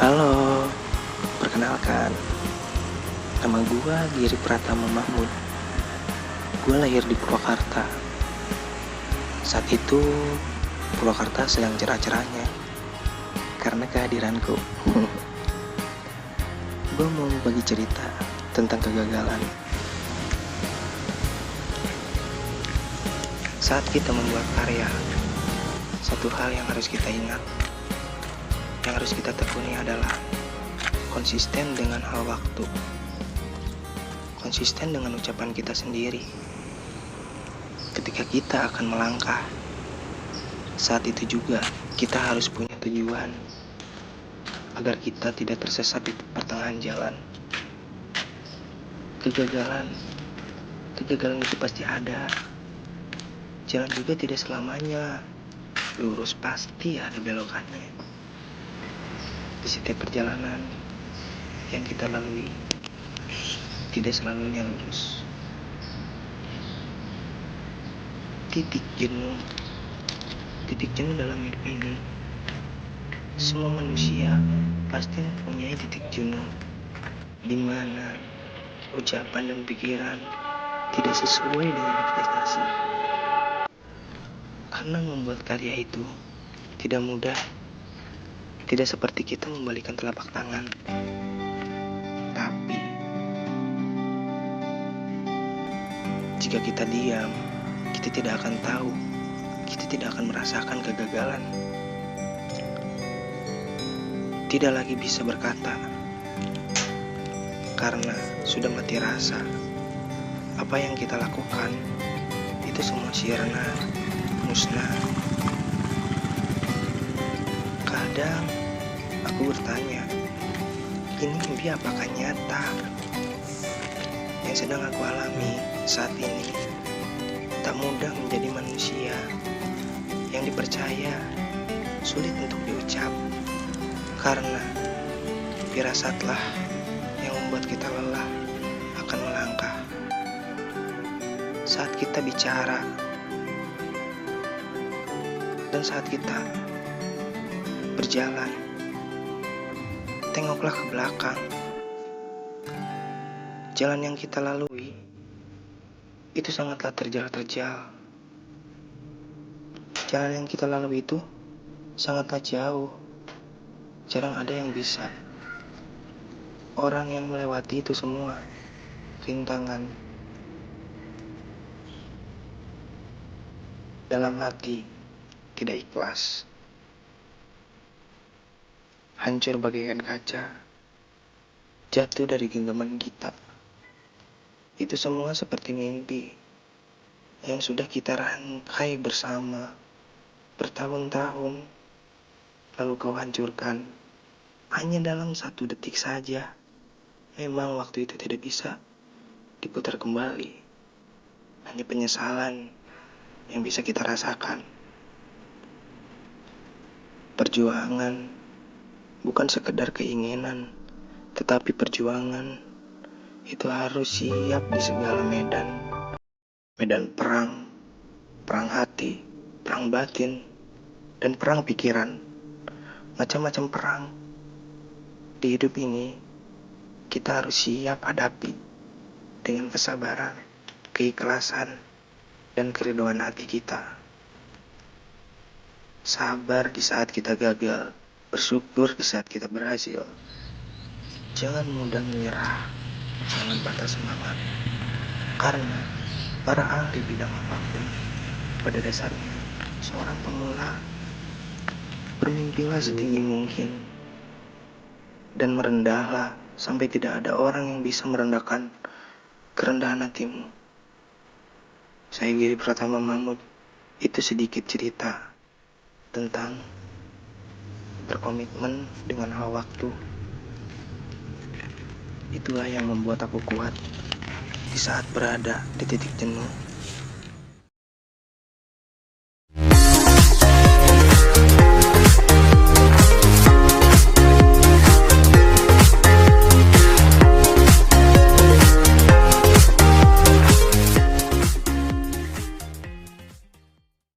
Halo, perkenalkan, nama gua Giri Pratama Mahmud. Gua lahir di Purwakarta. Saat itu, Purwakarta sedang cerah-cerahnya karena kehadiranku. Gua mau bagi cerita tentang kegagalan. Saat kita membuat karya, satu hal yang harus kita ingat, yang harus kita tekuni adalah konsisten dengan hal waktu, konsisten dengan ucapan kita sendiri. Ketika kita akan melangkah, saat itu juga kita harus punya tujuan agar kita tidak tersesat di pertengahan jalan. Kegagalan itu pasti ada. Jalan juga tidak selamanya lurus, pasti ada belokannya. Di setiap perjalanan yang kita lalui tidak selalunya lurus. Titik jenuh dalam hidup ini, semua manusia pasti mempunyai titik jenuh di mana ucapan dan pikiran tidak sesuai dengan ekspektasi. Karena membuat karya itu tidak mudah, tidak seperti kita membalikkan telapak tangan. Tapi jika kita diam, kita tidak akan tahu, kita tidak akan merasakan kegagalan. Tidak lagi bisa berkata karena sudah mati rasa. Apa yang kita lakukan itu semua sirna, musnah. Kadang aku bertanya, ini mimpi apakah nyata? Yang sedang aku alami saat ini tak mudah menjadi manusia. Yang dipercaya sulit untuk diucap, karena firasatlah yang membuat kita lelah akan melangkah. Saat kita bicara dan saat kita berjalan, tengoklah ke belakang. Jalan yang kita lalui itu sangatlah terjal-terjal. Jalan yang kita lalui itu sangatlah jauh. Jarang ada yang bisa. Orang yang melewati itu semua rintangan. Dalam hati tidak ikhlas. Hancur bagaikan kaca, jatuh dari genggaman kita. Itu semua seperti mimpi yang sudah kita rangkai bersama bertahun-tahun, lalu kau hancurkan hanya dalam 1 detik saja. Memang waktu itu tidak bisa diputar kembali. Hanya penyesalan yang bisa kita rasakan. Perjuangan bukan sekedar keinginan, tetapi perjuangan itu harus siap di segala medan. Medan perang, perang hati, perang batin, dan perang pikiran. Macam-macam perang di hidup ini kita harus siap hadapi dengan kesabaran, keikhlasan, dan keriduan hati kita. Sabar di saat kita gagal, bersyukur di saat kita berhasil. Jangan mudah menyerah, jangan patah semangat. Karena para ahli bidang apapun pada dasarnya seorang pemula. Bermimpilah setinggi mungkin dan merendahlah sampai tidak ada orang yang bisa merendahkan kerendahan hatimu. Saya Giri Pratama Mahmud. Itu sedikit cerita tentang berkomitmen dengan hal waktu. Itulah yang membuat aku kuat di saat berada di titik jenuh.